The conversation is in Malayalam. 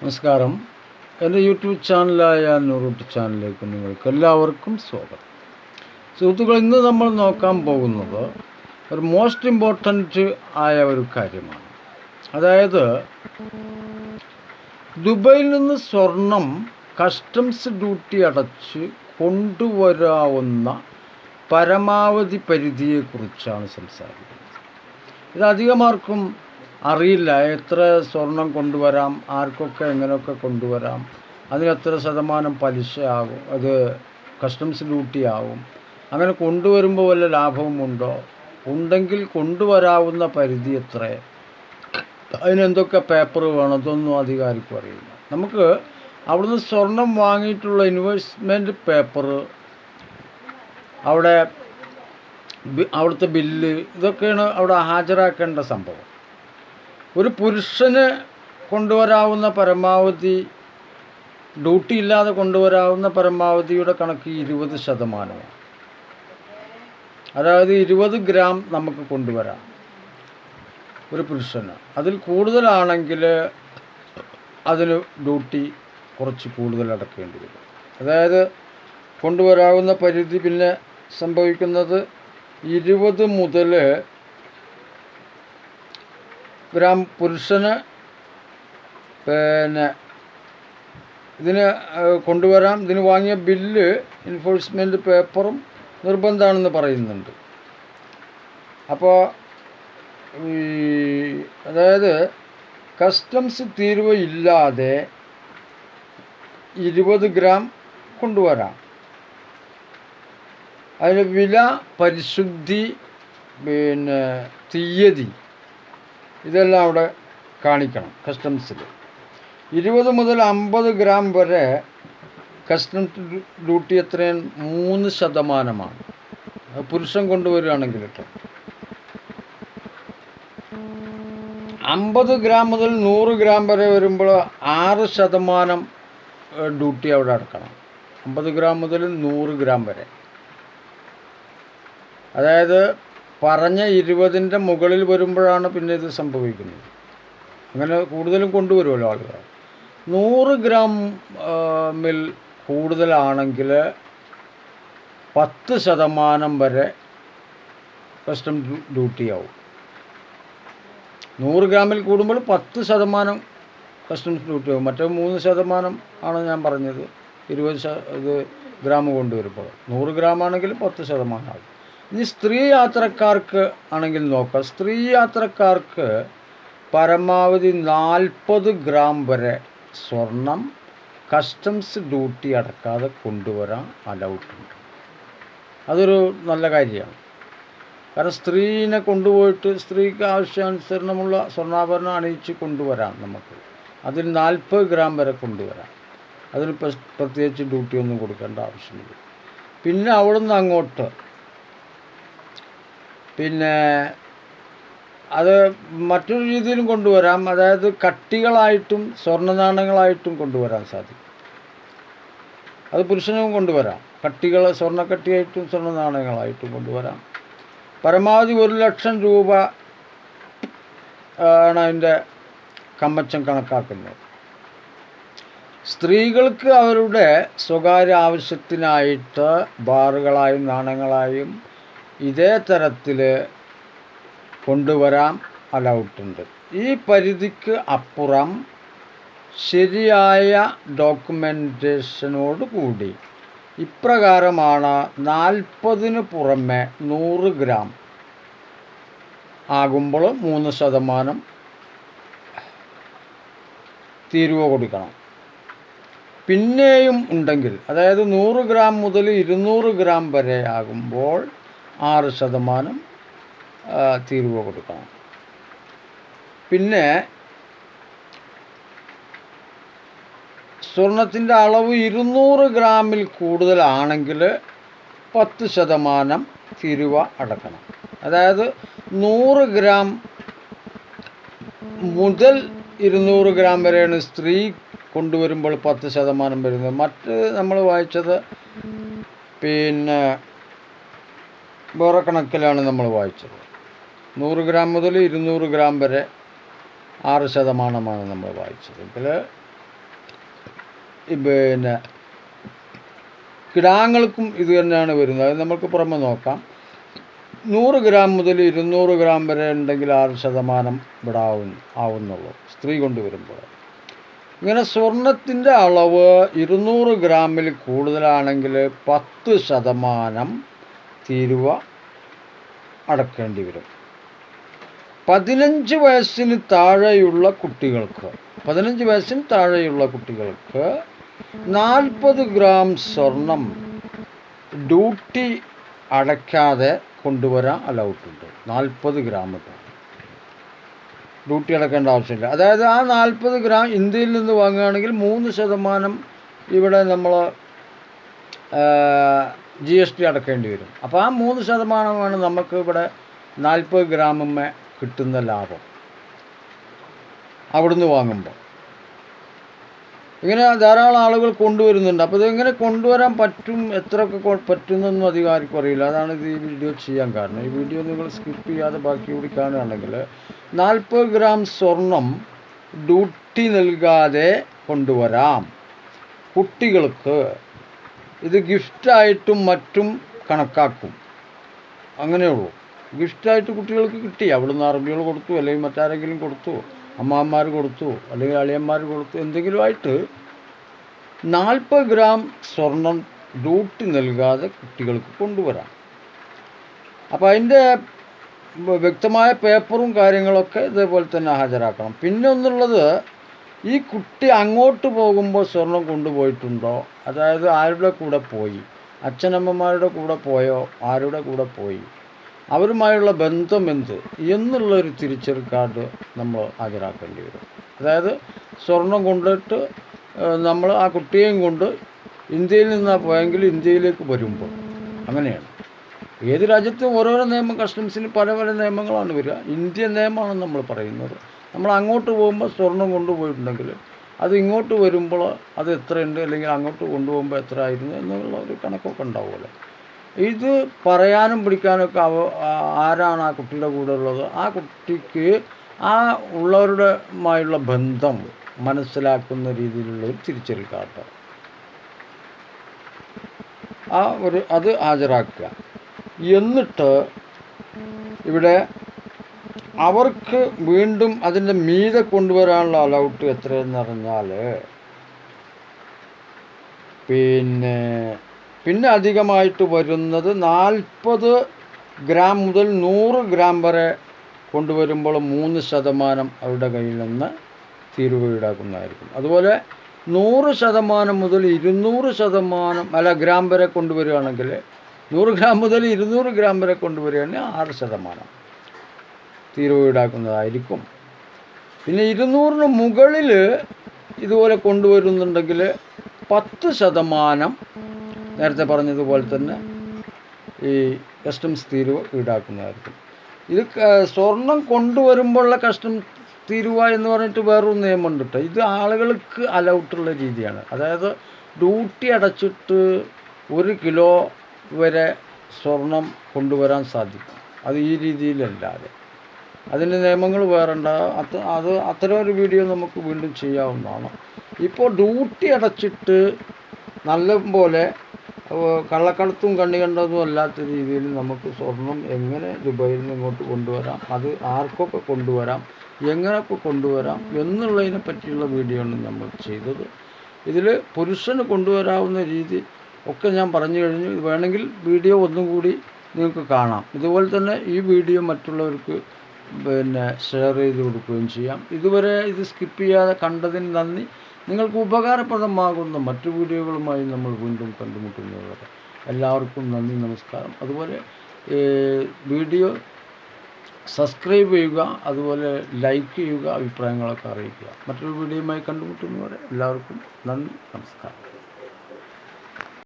നമസ്കാരം. എൻ്റെ യൂട്യൂബ് ചാനലായ നൂറൂട്ട് ചാനലിലേക്ക് നിങ്ങൾക്ക് എല്ലാവർക്കും സ്വാഗതം. സുഹൃത്തുക്കൾ, ഇന്ന് നമ്മൾ നോക്കാൻ പോകുന്നത് ഒരു മോസ്റ്റ് ഇമ്പോർട്ടൻ്റ് ആയ ഒരു കാര്യമാണ്. അതായത് ദുബൈയിൽ നിന്ന് സ്വർണം കസ്റ്റംസ് ഡ്യൂട്ടി അടച്ച് കൊണ്ടുവരാവുന്ന പരമാവധി പരിധിയെക്കുറിച്ചാണ് സംസാരിക്കുന്നത്. ഇതധികമാർക്കും അറിയില്ല. എത്ര സ്വർണം കൊണ്ടുവരാം, ആർക്കൊക്കെ എങ്ങനെയൊക്കെ കൊണ്ടുവരാം, അതിനെത്ര ശതമാനം പലിശ ആകും, അത് കസ്റ്റംസ് ഡ്യൂട്ടി ആവും, അങ്ങനെ കൊണ്ടുവരുമ്പോൾ വല്ല ലാഭവുമുണ്ടോ, ഉണ്ടെങ്കിൽ കൊണ്ടുവരാവുന്ന പരിധി എത്ര, അതിനെന്തൊക്കെ പേപ്പർ വേണം, അതൊന്നും അധികാരിക്കും അറിയില്ല. നമുക്ക് അവിടുന്ന് സ്വർണം വാങ്ങിയിട്ടുള്ള ഇൻവെസ്റ്റ്മെൻറ്റ് പേപ്പർ, അവിടുത്തെ ബില്ല്, ഇതൊക്കെയാണ് അവിടെ ഹാജരാക്കേണ്ട സംഭവം. ഒരു പുരുഷന് കൊണ്ടുവരാവുന്ന പരമാവധി, ഡ്യൂട്ടി ഇല്ലാതെ കൊണ്ടുവരാവുന്ന പരമാവധിയുടെ കണക്ക് 20%. അതായത് 20 ഗ്രാം നമുക്ക് കൊണ്ടുവരാം ഒരു പുരുഷന്. അതിൽ കൂടുതലാണെങ്കിൽ അതിന് ഡ്യൂട്ടി കുറച്ച് കൂടുതൽ അടക്കേണ്ടി വരും. അതായത് കൊണ്ടുവരാവുന്ന പരിധി പിന്നെ സംഭവിക്കുന്നത് 20 മുതൽ ഗ്രാം പുരുഷന് ഇതിന് കൊണ്ടുവരാം. ഇതിന് വാങ്ങിയ ബില്ല്, എൻഫോഴ്സ്മെൻറ്റ് പേപ്പറും നിർബന്ധമാണെന്ന് പറയുന്നുണ്ട്. അപ്പോൾ അതായത് കസ്റ്റംസ് തീരുവ ഇല്ലാതെ 20 ഗ്രാം കൊണ്ടുവരാം. അതിന് വില, പരിശുദ്ധി, തീയതി, ഇതെല്ലാം അവിടെ കാണിക്കണം കസ്റ്റംസിൽ. 20 മുതൽ 50 ഗ്രാം വരെ കസ്റ്റംസ് ഡ്യൂട്ടി എത്രയും 3%. പുരുഷൻ കൊണ്ടുവരികയാണെങ്കിൽ കേട്ടോ. 50 ഗ്രാം മുതൽ 100 ഗ്രാം വരെ വരുമ്പോൾ 6% ഡ്യൂട്ടി അവിടെ അടക്കണം. 50 ഗ്രാം മുതൽ 100 ഗ്രാം വരെ. അതായത് പറഞ്ഞ 20ൻ്റെ മുകളിൽ വരുമ്പോഴാണ് പിന്നെ ഇത് സംഭവിക്കുന്നത്. അങ്ങനെ കൂടുതലും കൊണ്ടുവരുമല്ലോ ആളുകൾ. 100 ഗ്രാമിൽ കൂടുതലാണെങ്കിൽ 10% വരെ കസ്റ്റംസ് ഡ്യൂട്ടി ആവും. 100 ഗ്രാമിൽ കൂടുമ്പോൾ 10% കസ്റ്റംസ് ഡ്യൂട്ടി ആവും. മറ്റേ 3% ആണ് ഞാൻ പറഞ്ഞത്. 20 ഗ്രാം കൊണ്ടുവരുമ്പോൾ 100 ഗ്രാം ആണെങ്കിൽ 10% ആവും. ഇനി സ്ത്രീ യാത്രക്കാർക്ക് ആണെങ്കിൽ നോക്കാം. സ്ത്രീ യാത്രക്കാർക്ക് പരമാവധി 40 ഗ്രാം വരെ സ്വർണം കസ്റ്റംസ് ഡ്യൂട്ടി അടക്കാതെ കൊണ്ടുവരാൻ അലൗട്ടുണ്ട്. അതൊരു നല്ല കാര്യമാണ്. കാരണം സ്ത്രീനെ കൊണ്ടുപോയിട്ട് സ്ത്രീക്ക് ആവശ്യാനുസരണമുള്ള സ്വർണ്ണാഭരണം അണിയിച്ച് കൊണ്ടുവരാം നമുക്ക്. അതിൽ 40 ഗ്രാം വരെ കൊണ്ടുവരാം. അതിന് പ്രത്യേകിച്ച് ഡ്യൂട്ടി ഒന്നും കൊടുക്കേണ്ട ആവശ്യമില്ല. പിന്നെ അവിടുന്ന് അങ്ങോട്ട് അത് മറ്റൊരു രീതിയിലും കൊണ്ടുവരാം. അതായത് കട്ടികളായിട്ടും സ്വർണ്ണ നാണയങ്ങളായിട്ടും കൊണ്ടുവരാൻ സാധിക്കും. അത് പുരുഷനും കൊണ്ടുവരാം. കട്ടികൾ, സ്വർണ്ണക്കട്ടിയായിട്ടും സ്വർണ്ണ നാണയങ്ങളായിട്ടും കൊണ്ടുവരാം. പരമാവധി 1 ലക്ഷം രൂപ ആണ് അതിൻ്റെ കമ്മച്ചം കണക്കാക്കുന്നത്. സ്ത്രീകൾക്ക് അവരുടെ സ്വകാര്യ ആവശ്യത്തിനായിട്ട് ബാറുകളായും നാണയങ്ങളായും ഇതേ തരത്തിൽ കൊണ്ടുവരാൻ അലൗട്ടുണ്ട്. ഈ പരിധിക്ക് അപ്പുറം ശരിയായ ഡോക്യുമെൻറ്റേഷനോട് കൂടി ഇപ്രകാരമാണ് 40-ന് പുറമെ 100 ഗ്രാം ആകുമ്പോൾ 3% തീരുവ കൊടുക്കണം. പിന്നെയും ഉണ്ടെങ്കിൽ, അതായത് 100 ഗ്രാം മുതൽ 200 ഗ്രാം വരെ ആകുമ്പോൾ 6% തീരുവ കൊടുക്കണം. പിന്നെ സ്വർണത്തിൻ്റെ അളവ് 200 ഗ്രാമിൽ കൂടുതലാണെങ്കിൽ 10% തീരുവ അടക്കണം. അതായത് 100 ഗ്രാം മുതൽ 200 ഗ്രാം വരെയാണ് സ്ത്രീ കൊണ്ടുവരുമ്പോൾ 10% വരുന്നത്. മറ്റ് നമ്മൾ വായിച്ചത് വേറെ കണക്കിലാണ് നമ്മൾ വായിച്ചത്. 100 ഗ്രാം മുതൽ 200 ഗ്രാം വരെ 6% നമ്മൾ വായിച്ചത്. ഇതിൽ പിന്നെ കിടാങ്ങൾക്കും ഇത് തന്നെയാണ് വരുന്നത്. അത് നമുക്ക് പുറമെ നോക്കാം. 100 ഗ്രാം മുതൽ 200 ഗ്രാം വരെ ഉണ്ടെങ്കിൽ 6% ഇവിടെ ആവുന്നുള്ളൂ സ്ത്രീ കൊണ്ടുവരുമ്പോൾ. ഇങ്ങനെ സ്വർണത്തിൻ്റെ അളവ് 200 ഗ്രാമിൽ കൂടുതലാണെങ്കിൽ 10% തീരുവ അടക്കേണ്ടി വരും. 15 വയസ്സിന് താഴെയുള്ള കുട്ടികൾക്ക് 40 ഗ്രാം സ്വർണം ഡ്യൂട്ടി അടയ്ക്കാതെ കൊണ്ടുവരാൻ അലൗട്ടുണ്ട്. 40 ഗ്രാം ഡ്യൂട്ടി അടക്കേണ്ട ആവശ്യമില്ല. അതായത് ആ 40 ഗ്രാം ഇന്ത്യയിൽ നിന്ന് വാങ്ങുകയാണെങ്കിൽ 3% ഇവിടെ നമ്മൾ GST അടക്കേണ്ടി വരും. അപ്പോൾ ആ 3%മാണ് നമുക്ക് ഇവിടെ 40 ഗ്രാമിന്മേ കിട്ടുന്ന ലാഭം അവിടുന്ന് വാങ്ങുമ്പോൾ. ഇങ്ങനെ ധാരാളം ആളുകൾ കൊണ്ടുവരുന്നുണ്ട്. അപ്പോൾ ഇതെങ്ങനെ കൊണ്ടുവരാൻ പറ്റും, എത്രയൊക്കെ പറ്റുന്നൊന്നും അധികം ആർക്കും അറിയില്ല. അതാണ് ഇത് ഈ വീഡിയോ ചെയ്യാൻ കാരണം. ഈ വീഡിയോ നിങ്ങൾ സ്കിപ്പ് ചെയ്യാതെ ബാക്കി കൂടി കാണുകയാണെങ്കിൽ 40 ഗ്രാം സ്വർണം ഡ്യൂട്ടി നൽകാതെ കൊണ്ടുവരാം. കുട്ടികൾക്ക് ഇത് ഗിഫ്റ്റായിട്ടും മറ്റും കണക്കാക്കും. അങ്ങനെയുള്ളൂ. ഗിഫ്റ്റായിട്ട് കുട്ടികൾക്ക് കിട്ടി, അവിടുന്ന് അറബികൾ കൊടുത്തു, അല്ലെങ്കിൽ മറ്റാരെങ്കിലും കൊടുത്തു, അമ്മമാർ കൊടുത്തു, അല്ലെങ്കിൽ അളിയന്മാർ കൊടുത്തു, എന്തെങ്കിലുമായിട്ട് 40 ഗ്രാം സ്വർണം ഡ്യൂട്ടി നൽകാതെ കുട്ടികൾക്ക് കൊണ്ടുവരാം. അപ്പോൾ അതിൻ്റെ വ്യക്തമായ പേപ്പറും കാര്യങ്ങളൊക്കെ ഇതേപോലെ തന്നെ ഹാജരാക്കണം. പിന്നെ ഒന്നുള്ളത്, ഈ കുട്ടി അങ്ങോട്ട് പോകുമ്പോൾ സ്വർണം കൊണ്ടുപോയിട്ടുണ്ടോ, അതായത് ആരുടെ കൂടെ പോയി, അച്ഛനമ്മമാരുടെ കൂടെ പോയോ, ആരുടെ കൂടെ പോയി, അവരുമായുള്ള ബന്ധം എന്ത് എന്നുള്ളൊരു തിരിച്ചറിയൽ കാർഡ് നമ്മൾ ഹാജരാക്കേണ്ടി വരും. അതായത് സ്വർണം കൊണ്ടിട്ട് നമ്മൾ ആ കുട്ടിയെയും കൊണ്ട് ഇന്ത്യയിൽ നിന്നാണ് പോയെങ്കിൽ ഇന്ത്യയിലേക്ക് വരുമ്പോൾ അങ്ങനെയാണ്. ഏത് രാജ്യത്തും ഓരോരോ നിയമം, കസ്റ്റംസിന് പല പല നിയമങ്ങളാണ് വരിക. ഇന്ത്യൻ നിയമമാണ് നമ്മൾ പറയുന്നത്. നമ്മൾ അങ്ങോട്ട് പോകുമ്പോൾ സ്വർണം കൊണ്ടുപോയിട്ടുണ്ടെങ്കിൽ അത് ഇങ്ങോട്ട് വരുമ്പോൾ അത് എത്രയുണ്ട്, അല്ലെങ്കിൽ അങ്ങോട്ട് കൊണ്ടുപോകുമ്പോൾ എത്ര ആയിരുന്നു എന്നുള്ള ഒരു കണക്കൊക്കെ ഉണ്ടാവുമല്ലോ. ഇത് പറയാനും പിടിക്കാനൊക്കെ ആരാണ് ആ കുട്ടിയുടെ കൂടെ ഉള്ളത്, ആ കുട്ടിക്ക് ആ ഉള്ളവരുടെയുമായുള്ള ബന്ധം മനസ്സിലാക്കുന്ന രീതിയിലുള്ള ഒരു തിരിച്ചറിയൽ കാർഡ് അത് ഹാജരാക്കുക. എന്നിട്ട് ഇവിടെ അവർക്ക് വീണ്ടും അതിൻ്റെ മീതെ കൊണ്ടുവരാനുള്ള അലൗട്ട് എത്രയെന്ന് പറഞ്ഞാൽ പിന്നെ അധികമായിട്ട് വരുന്നത് 40 ഗ്രാം മുതൽ 100 ഗ്രാം വരെ കൊണ്ടുവരുമ്പോൾ 3% അവരുടെ കയ്യിൽ നിന്ന് തീരുവ ഈടാക്കുന്നതായിരിക്കും. അതുപോലെ 100% മുതൽ 200% ഗ്രാം വരെ കൊണ്ടുവരികയാണെങ്കിൽ 100 ഗ്രാം മുതൽ 200 ഗ്രാം വരെ കൊണ്ടുവരികയാണെങ്കിൽ 6% തീരുവ ഈടാക്കുന്നതായിരിക്കും. പിന്നെ 200-ന് മുകളിൽ ഇതുപോലെ കൊണ്ടുവരുന്നുണ്ടെങ്കിൽ 10% നേരത്തെ പറഞ്ഞതുപോലെ തന്നെ ഈ കസ്റ്റംസ് തീരുവ ഈടാക്കുന്നതായിരിക്കും. ഇത് സ്വർണം കൊണ്ടുവരുമ്പോഴുള്ള കസ്റ്റംസ് തീരുവ എന്ന് പറഞ്ഞിട്ട് വേറൊരു നിയമമുണ്ട് കേട്ടോ. ഇത് ആളുകൾക്ക് അലൗട്ടുള്ള രീതിയാണ്. അതായത് ഡ്യൂട്ടി അടച്ചിട്ട് 1 കിലോ വരെ സ്വർണം കൊണ്ടുവരാൻ സാധിക്കും. അത് ഈ രീതിയിലല്ലാതെ അതിൻ്റെ നിയമങ്ങൾ വേറെ ഉണ്ടാകും. അത് അത്തരം ഒരു വീഡിയോ നമുക്ക് വീണ്ടും ചെയ്യാവുന്നതാണ്. ഇപ്പോൾ ഡ്യൂട്ടി അടച്ചിട്ട് നല്ലപോലെ കള്ളക്കടത്തും കണ്ണി കണ്ടതും അല്ലാത്ത രീതിയിൽ നമുക്ക് സ്വർണം എങ്ങനെ ദുബായിൽ നിന്ന് ഇങ്ങോട്ട് കൊണ്ടുവരാം, അത് ആർക്കൊക്കെ കൊണ്ടുവരാം, എങ്ങനെയൊക്കെ കൊണ്ടുവരാം എന്നുള്ളതിനെ പറ്റിയുള്ള വീഡിയോ ആണ് നമ്മൾ ചെയ്തത്. ഇതിൽ പുരുഷന് കൊണ്ടുവരാവുന്ന രീതി ഒക്കെ ഞാൻ പറഞ്ഞു കഴിഞ്ഞു. വേണമെങ്കിൽ വീഡിയോ ഒന്നും കൂടി നിങ്ങൾക്ക് കാണാം. ഇതുപോലെ തന്നെ ഈ വീഡിയോ മറ്റുള്ളവർക്ക് ഷെയർ ചെയ്ത് കൊടുക്കുകയും ചെയ്യാം. ഇതുവരെ ഇത് സ്കിപ്പ് ചെയ്യാതെ കണ്ടതിന് നന്ദി. നിങ്ങൾക്ക് ഉപകാരപ്രദമാകുന്ന മറ്റു വീഡിയോകളുമായി നമ്മൾ വീണ്ടും കണ്ടുമുട്ടുന്നതുവരെ എല്ലാവർക്കും നന്ദി, നമസ്കാരം. അതുപോലെ വീഡിയോ സബ്സ്ക്രൈബ് ചെയ്യുക, അതുപോലെ ലൈക്ക് ചെയ്യുക, അഭിപ്രായങ്ങളൊക്കെ അറിയിക്കുക. മറ്റൊരു വീഡിയോയുമായി കണ്ടുമുട്ടുന്നവരെ എല്ലാവർക്കും നന്ദി, നമസ്കാരം.